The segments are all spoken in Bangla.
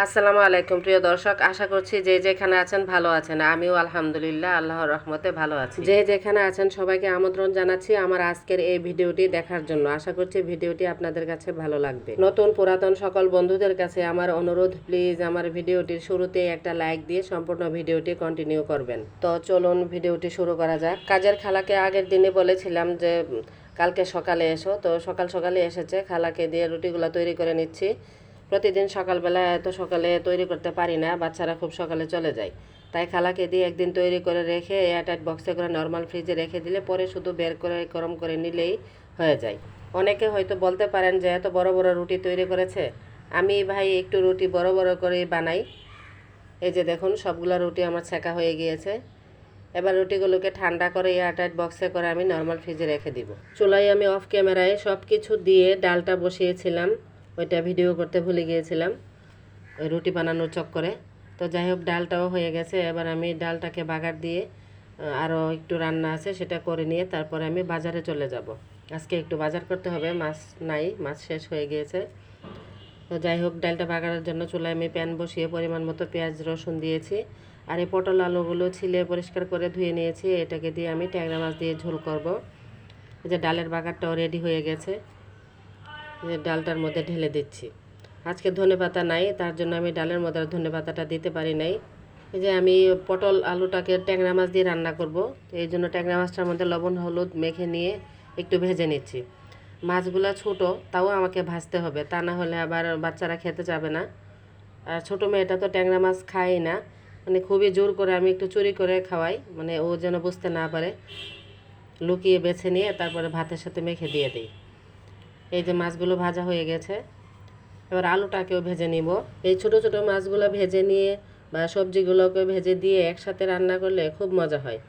আসসালামু আলাইকুম প্রিয় দর্শক, আশা করছি যে যেখানে আছেন ভালো আছেন। আমিও আলহামদুলিল্লাহ আল্লাহর রহমতে ভালো আছি। যে যেখানে আছেন সবাইকে আমন্ত্রণ জানাচ্ছি আমার আজকের এই ভিডিওটি দেখার জন্য। আশা করছি ভিডিওটি আপনাদের কাছে ভালো লাগবে। নতুন পুরাতন সকল বন্ধুদের কাছে আমার অনুরোধ, প্লিজ আমার ভিডিওটির শুরুতে একটা লাইক দিয়ে সম্পূর্ণ ভিডিওটি কন্টিনিউ করবেন। তো চলুন ভিডিওটি শুরু করা যাক। কাজের খালাকে আগের দিনে বলেছিলাম যে কালকে সকালে এসো, তো সকাল সকালে এসেছে। খালাকে দিয়ে রুটিগুলো তৈরি করে নিচ্ছি। প্রতিদিন সকালবেলা এত সকালে তৈরি করতে পারি না, বাচ্চারা খুব সকালে চলে যায়। তাই খালাকে দিয়ে একদিন তৈরি করে রেখে এয়ারটাইট বক্সে করে নর্মাল ফ্রিজে রেখে দিলে পরে শুধু বের করে গরম করে নিলেই হয়ে যায়। অনেকে হয়তো বলতে পারেন যে এত বড় বড় রুটি তৈরি করেছে। আমি ভাই একটু রুটি বড় বড় করে বানাই। এই যে দেখুন সবগুলো রুটি আমার ছেঁকা হয়ে গিয়েছে। এবার রুটিগুলোকে ঠান্ডা করে এয়ারটাইট বক্সে করে আমি নর্মাল ফ্রিজে রেখে দিব। চুলায় আমি অফ ক্যামেরায় সব কিছু দিয়ে ডালটা বসিয়েছিলাম, ওইটা ভিডিও করতে ভুলে গিয়েছিলাম ওই রুটি বানানোর চক্করে। তো যাই হোক ডালটাও হয়ে গেছে। এবার আমি ডালটাকে বাগার দিয়ে আরও একটু রান্না আছে সেটা করে নিয়ে তারপরে আমি বাজারে চলে যাব। আজকে একটু বাজার করতে হবে, মাছ নাই, মাছ শেষ হয়ে গিয়েছে। তো যাই হোক ডালটা বাগারের জন্য চুলায় আমি প্যান বসিয়ে পরিমাণ মতো পেঁয়াজ রসুন দিয়েছি। আর এই পটল আলুগুলো ছিলে পরিষ্কার করে ধুয়ে নিয়েছি। এটাকে দিয়ে আমি ট্যাংরা মাছ দিয়ে ঝোল করব। এই যে ডালের বাগারটাও রেডি হয়ে গেছে, যে ডালটার মধ্যে ঢেলে দিচ্ছি। আজকে ধনেপাতা নাই, তার জন্য আমি ডালের মধ্যে ধনেপাতাটা দিতে পারি নাই। এই যে আমি পটল আলুটাকে ট্যাংরা মাছ দিয়ে রান্না করব, এই জন্য ট্যাংরা মাছটার মধ্যে লবণ হলুদ মেখে নিয়ে একটু ভেজে নিচ্ছি। মাছগুলো ছোটো, তাও আমাকে ভাজতে হবে, তা না হলে আবার বাচ্চারা খেতে যাবে না। আর ছোটো মেয়েটা তো ট্যাংরা মাছ খায়ই না, মানে খুবই জোর করে আমি একটু চুরি করে খাওয়াই, মানে ও যেন বুঝতে না পারে। লুকিয়ে বেছে নিয়ে তারপরে ভাতের সাথে মেখে দিয়ে দিই। এই যে মাছগুলো ভাজা হয়ে গেছে, এবার আলুটাকেও ভেজে নিব। এই ছোট ছোট মাছগুলো ভেজে নিয়ে বা সবজিগুলোকে ভেজে দিয়ে একসাথে রান্না করলে খুব মজা হয়।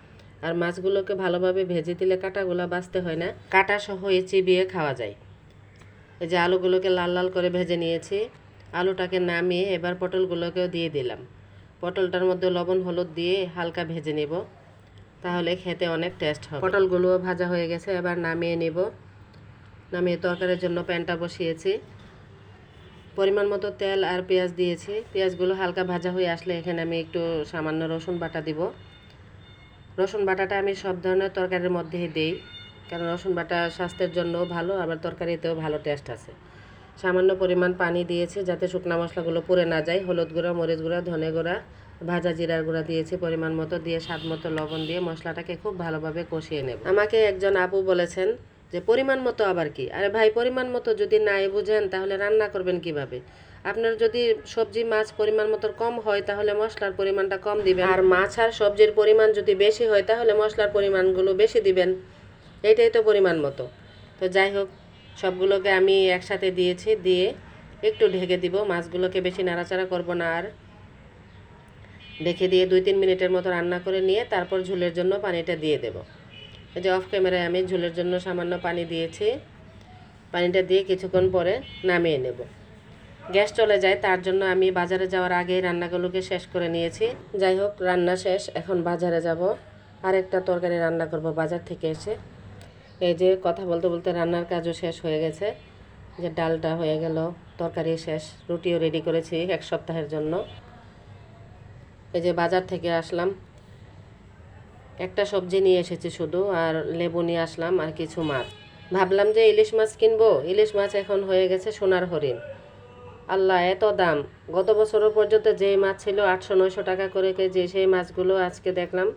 আর মাছগুলোকে ভালোভাবে ভেজে দিলে কাঁটাগুলো বাছতে হয় না, কাঁটা সহ চিবিয়ে খাওয়া যায়। এই যে আলুগুলোকে লাল লাল করে ভেজে নিয়েছি। আলুটাকে নামিয়ে এবার পটলগুলোকেও দিয়ে দিলাম। পটলটার মধ্যে লবণ হলুদ দিয়ে হালকা ভেজে নেব, তাহলে খেতে অনেক টেস্ট হবে। পটলগুলোও ভাজা হয়ে গেছে, এবার নামিয়ে নেব। নামিয়ে তরকারির জন্য প্যানটা বসিয়েছি। পরিমাণ মতো তেল আর পেঁয়াজ দিয়েছি। পেঁয়াজগুলো হালকা ভাজা হয়ে আসলে এখানে আমি একটু সামান্য রসুন বাটা দিব। রসুন বাটাটা আমি সব ধরনের তরকারির মধ্যেই দিই, কারণ রসুন বাটা স্বাস্থ্যের জন্যও ভালো, আবার তরকারিতেও ভালো টেস্ট আছে। সামান্য পরিমাণ পানি দিয়েছি যাতে শুকনো মশলাগুলো পুড়ে না যায়। হলুদ গুঁড়া, মরিচ গুঁড়া, ধনে গুঁড়া, ভাজা জিরার গুঁড়া দিয়েছি পরিমাণ মতো, দিয়ে স্বাদ মতো লবণ দিয়ে মশলাটাকে খুব ভালোভাবে কষিয়ে নেব। আমাকে একজন আপু বলেছেন যে পরিমাণ মতো আবার কি? আরে ভাই, পরিমাণ মতো যদি নাই বুঝেন তাহলে রান্না করবেন কিভাবে? আপনার যদি সবজি মাছ পরিমাণ মতো কম হয় তাহলে মশলার পরিমাণটা কম দিবেন, আর মাছ আর সবজির পরিমাণ যদি বেশি হয় তাহলে মশলার পরিমাণগুলো বেশি দিবেন। এইটাই তো পরিমাণ মতো। তো যাই হোক সবগুলোকে আমি একসাথে দিয়েছি, দিয়ে একটু ঢেকে দিব। মাছগুলোকে বেশি নাড়াচাড়া করব না, আর ঢেকে দিয়ে 2-3 মিনিটের মতো রান্না করে নিয়ে তারপর ঝোলের জন্য পানিটা দিয়ে দেব। এই যে অফ ক্যামেরায় আমি ঝোলের জন্য সামান্য পানি দিয়েছি। পানিটা দিয়ে কিছুক্ষণ পরে নামিয়ে নেব। গ্যাস চলে যায়, তার জন্য আমি বাজারে যাওয়ার আগেই রান্নাগুলোকে শেষ করে নিয়েছি। যাই হোক রান্না শেষ, এখন বাজারে যাব, আরেকটা তরকারি রান্না করব বাজার থেকে এসে। এই যে কথা বলতে বলতে রান্নার কাজও শেষ হয়ে গেছে। যে ডালটা হয়ে গেল, তরকারি শেষ, রুটিও রেডি করেছি এক সপ্তাহের জন্য। এই যে বাজার থেকে আসলাম, একটা সবজি নিয়ে এসেছি শুধু, আর লেবু নিয়ে আসলাম আর কিছু মাছ। ভাবলাম যে ইলিশ মাছ কিনবো, ইলিশ মাছ এখন হয়ে গেছে সোনার হরিণ। আল্লাহ, এত দাম! গত বছরও পর্যন্ত যেই মাছ ছিল 800-900 টাকা করে কেজি, সেই মাছগুলো আজকে দেখলাম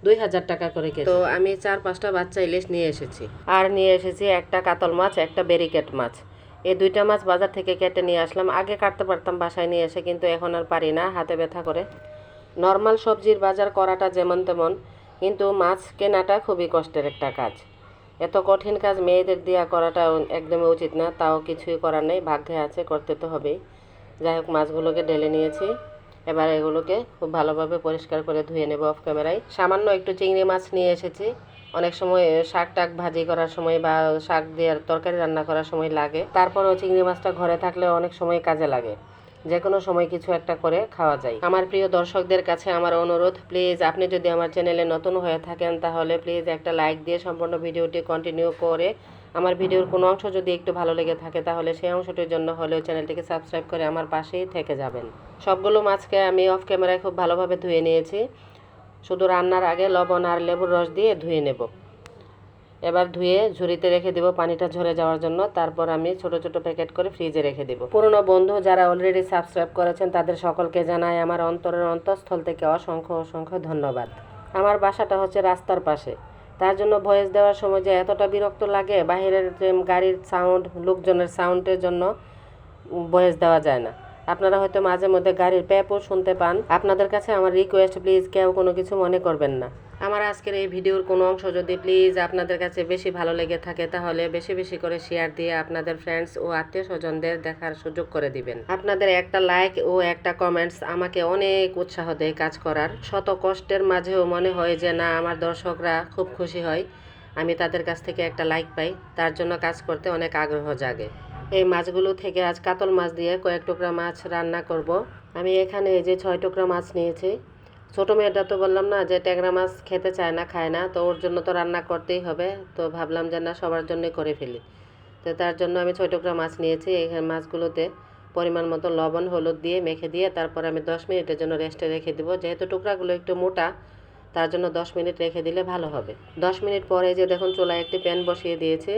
2000 টাকা করে কেজি। তো আমি 4-5টা বাচ্চা ইলিশ নিয়ে এসেছি, আর নিয়ে এসেছি একটা কাতল মাছ, একটা ব্যারিকেড মাছ। এই দুইটা মাছ বাজার থেকে কেটে নিয়ে আসলাম। আগে কাটতে পারতাম বাসায় নিয়ে এসে, কিন্তু এখন আর পারি না, হাতে ব্যথা করে। নর্মাল সবজির বাজার করাটা যেমন তেমন, কিন্তু মাছ কেনাটা খুবই কষ্টের একটা কাজ। এত কঠিন কাজ মেয়েদের দিয়া করাটা একদমই উচিত না, তাও কিছুই করার নেই, ভাগ্যে আছে, করতে তো হবেই। যাই হোক মাছগুলোকে ঢেলে নিয়েছি। এবার এগুলোকে খুব ভালোভাবে পরিষ্কার করে ধুয়ে নেব অফ ক্যামেরায়। সামান্য একটু চিংড়ি মাছ নিয়ে এসেছি। অনেক সময় শাক টাক ভাজি করার সময় বা শাক দিয়ে তরকারি রান্না করার সময় লাগে, তারপরেও চিংড়ি মাছটা ঘরে থাকলে অনেক সময় কাজে লাগে, যে কোনো সময় কিছু একটা করে খাওয়া যায়। আমার প্রিয় দর্শকদের কাছে আমার অনুরোধ, প্লিজ আপনি যদি আমার চ্যানেলে নতুন হয়ে থাকেন তাহলে প্লিজ একটা লাইক দিয়ে সম্পূর্ণ ভিডিওটি কন্টিনিউ করে আমার ভিডিওর কোনো অংশ যদি একটু ভালো লেগে থাকে তাহলে সেই অংশটির জন্য হলেও চ্যানেলটিকে সাবস্ক্রাইব করে আমার পাশেই থেকে যাবেন। সবগুলো মাছকে আমি অফ ক্যামেরায় খুব ভালোভাবে ধুয়ে নিয়েছি। শুধু রান্নার আগে লবণ আর লেবুর রস দিয়ে ধুয়ে নেব। এবার ধুয়ে ঝুড়িতে রেখে দেব পানিটা ঝরে যাওয়ার জন্য। তারপর আমি ছোট ছোট প্যাকেট করে ফ্রিজে রেখে দেব। পুরনো বন্ধু যারা অলরেডি সাবস্ক্রাইব করেছেন তাদের সকলকে জানাই আমার অন্তরের অন্তঃস্থল থেকে অসংখ্য অসংখ্য ধন্যবাদ। আমার বাসাটা হচ্ছে রাস্তার পাশে, তার জন্য ভয়েস দেওয়ার সময় যে এতটা বিরক্ত লাগে, বাইরের যে গাড়ির সাউন্ড, লোকজনের সাউন্ডের জন্য ভয়েস দেওয়া যায় না। আপনারা হয়তো মাঝে মধ্যে গাড়ির প্যাপও শুনতে পান। আপনাদের কাছে আমার রিকোয়েস্ট, প্লিজ কেউ কোনো কিছু মনে করবেন না। আমার আজকের এই ভিডিওর কোনো অংশ যদি প্লিজ আপনাদের কাছে বেশি ভালো লেগে থাকে তাহলে বেশি বেশি করে শেয়ার দিয়ে আপনাদের ফ্রেন্ডস ও আত্মীয় স্বজনদের দেখার সুযোগ করে দিবেন। আপনাদের একটা লাইক ও একটা কমেন্টস আমাকে অনেক উৎসাহ দেয় কাজ করার। শত কষ্টের মাঝেও মনে হয় যে না, আমার দর্শকরা খুব খুশি হয়, আমি তাদের কাছ থেকে একটা লাইক পাই, তার জন্য কাজ করতে অনেক আগ্রহ জাগে। এই মাছগুলো থেকে আজ কাতল মাছ দিয়ে কয়েক টুকরা মাছ রান্না করব। আমি এখানে এই যে 6 টুকরা মাছ নিয়েছি। ছোটো মেয়েটা তো বললাম না যে ট্যাংরা মাছ খেতে চায় না, খায় না, তো ওর জন্য তো রান্না করতেই হবে। তো ভাবলাম যে না, সবার জন্যই করে ফেলি। তো তার জন্য আমি 6 টুকরা মাছ নিয়েছি। এই মাছগুলোতে পরিমাণ মতো লবণ হলুদ দিয়ে মেখে দিয়ে তারপর আমি 10 মিনিটের জন্য রেস্টে রেখে দেবো। যেহেতু টুকরাগুলো একটু মোটা, তার জন্য 10 মিনিট রেখে দিলে ভালো হবে। 10 মিনিট পরে যে দেখুন চুলায় একটি প্যান বসিয়ে দিয়েছি।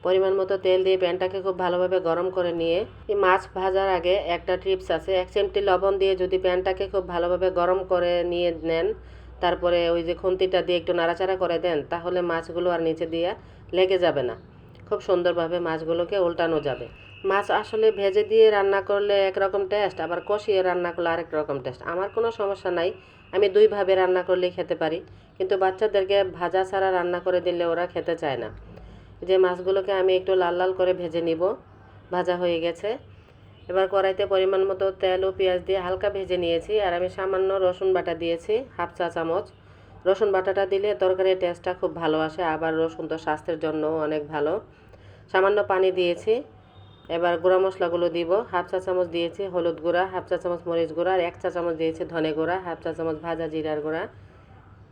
পরিমাণ মতো তেল দিয়ে প্যানটাকে খুব ভালোভাবে গরম করে নিয়ে এই মাছ ভাজার আগে একটা টিপস আছে, 1 চিমটি লবণ দিয়ে যদি প্যানটাকে খুব ভালোভাবে গরম করে নিয়ে নেন, তারপরে ওই যে খুন্তিটা দিয়ে একটু নাড়াচাড়া করে দেন, তাহলে মাছগুলো আর নিচে দিয়ে লেগে যাবে না, খুব সুন্দরভাবে মাছগুলোকে উল্টানো যাবে। মাছ আসলে ভেজে দিয়ে রান্না করলে একরকম টেস্ট, আবার কষিয়ে রান্না করলে আরেক রকম টেস্ট। আমার কোনো সমস্যা নাই, আমি দুইভাবে রান্না করলেই খেতে পারি, কিন্তু বাচ্চাদেরকে ভাজা ছাড়া রান্না করে দিলে ওরা খেতে চায় না। যে মাছগুলোকে আমি একটু লাল লাল করে ভেজে নিব। ভাজা হয়ে গেছে। এবার কড়াইতে পরিমাণ মতো তেল ও পেঁয়াজ দিয়ে হালকা ভেজে নিয়েছি। আর আমি সামান্য রসুন বাটা দিয়েছি, 1/2 চা চামচ। রসুন বাটাটা দিলে তরকারির টেস্টটা খুব ভালো আসে, আবার রসুন তো স্বাস্থ্যের জন্য অনেক ভালো। সামান্য পানি দিয়েছি। এবার গুঁড়া মশলাগুলো দিব। 1/2 চা চামচ দিয়েছি হলুদ গুঁড়া, 1/2 চা চামচ মরিচ গুঁড়া, আর 1 চা চামচ দিয়েছি ধনে গুঁড়া, 1/2 চা চামচ ভাজা জিরার গুঁড়া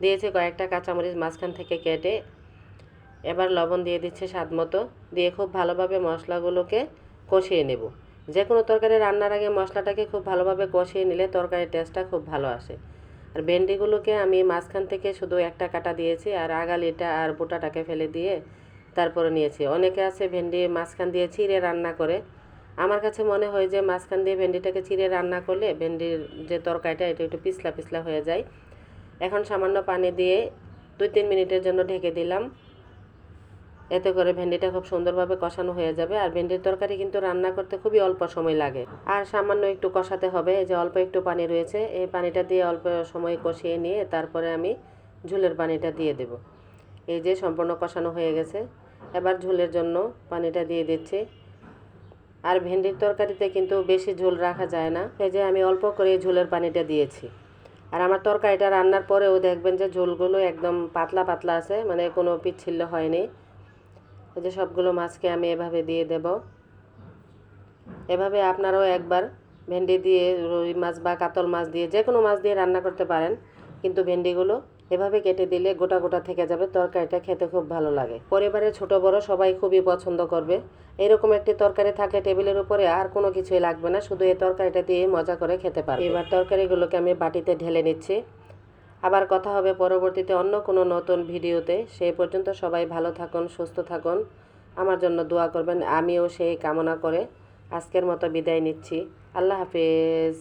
দিয়েছি, কয়েকটা কাঁচামরিচ মাঝখান থেকে কেটে। এবার লবণ দিয়ে দিচ্ছি স্বাদ মতো, দিয়ে খুব ভালোভাবে মশলাগুলোকে কষিয়ে নেব। যে কোনো তরকারি রান্নার আগে মশলাটাকে খুব ভালোভাবে কষিয়ে নিলে তরকারির টেস্টটা খুব ভালো আসে। আর ভেন্ডিগুলোকে আমি মাঝখান থেকে শুধু একটা কাটা দিয়েছি, আর আগালিটা আর বোটাটাকে ফেলে দিয়ে তারপরে নিয়েছি। অনেকে আছে ভেন্ডি মাঝখান দিয়ে চিড়ে রান্না করে। আমার কাছে মনে হয় যে মাঝখান দিয়ে ভেন্ডিটাকে চিড়ে রান্না করলে ভেন্ডির যে তরকারিটা এটা একটু পিছলা পিছলা হয়ে যায়। এখন সামান্য পানি দিয়ে 2-3 মিনিটের জন্য ঢেকে দিলাম। এতে করে ভেন্ডিটা খুব সুন্দরভাবে কষানো হয়ে যাবে। আর ভেন্ডির তরকারি কিন্তু রান্না করতে খুবই অল্প সময় লাগে, আর সামান্য একটু কষাতে হবে। এই যে অল্প একটু পানি রয়েছে, এই পানিটা দিয়ে অল্প সময় কষিয়ে নিয়ে তারপরে আমি ঝোলের পানিটা দিয়ে দেব। এই যে সম্পূর্ণ কষানো হয়ে গেছে। এবার ঝোলের জন্য পানিটা দিয়ে দিচ্ছি। আর ভেন্ডির তরকারিতে কিন্তু বেশি ঝোল রাখা যায় না, এই যে আমি অল্প করে ঝোলের পানিটা দিয়েছি। আর আমার তরকারিটা রান্নার পরেও দেখবেন যে ঝোলগুলো একদম পাতলা পাতলা আছে, মানে কোনো পিচ্ছিল্য হয়নি। এই যে সবগুলো মাছকে আমি এভাবে দিয়ে দেব। এভাবে আপনারাও একবার ভেন্ডি দিয়ে, রুই মাছ বা কাতল মাছ দিয়ে, যে কোনো মাছ দিয়ে রান্না করতে পারেন, কিন্তু ভেন্ডিগুলো এভাবে কেটে দিলে গোটা গোটা থেকে যাবে, তরকারিটা খেতে খুব ভালো লাগে। পরিবারের ছোট বড় সবাই খুবই পছন্দ করবে। এরকম একটি তরকারি থাকলে টেবিলের উপরে আর কোনো কিছুই লাগবে না, শুধু এই তরকারিটা দিয়ে মজা করে খেতে পারবে। এবার তরকারিগুলোকে আমি বাটিতে ঢেলে নিচ্ছি। আবার কথা হবে পরবর্তীতে অন্য কোনো নতুন ভিডিওতে। সেই পর্যন্ত সবাই ভালো থাকুন, সুস্থ থাকুন, আমার জন্য দোয়া করবেন, আমিও সেই কামনা করে আজকের মতো বিদায় নিচ্ছি। আল্লাহ হাফেজ।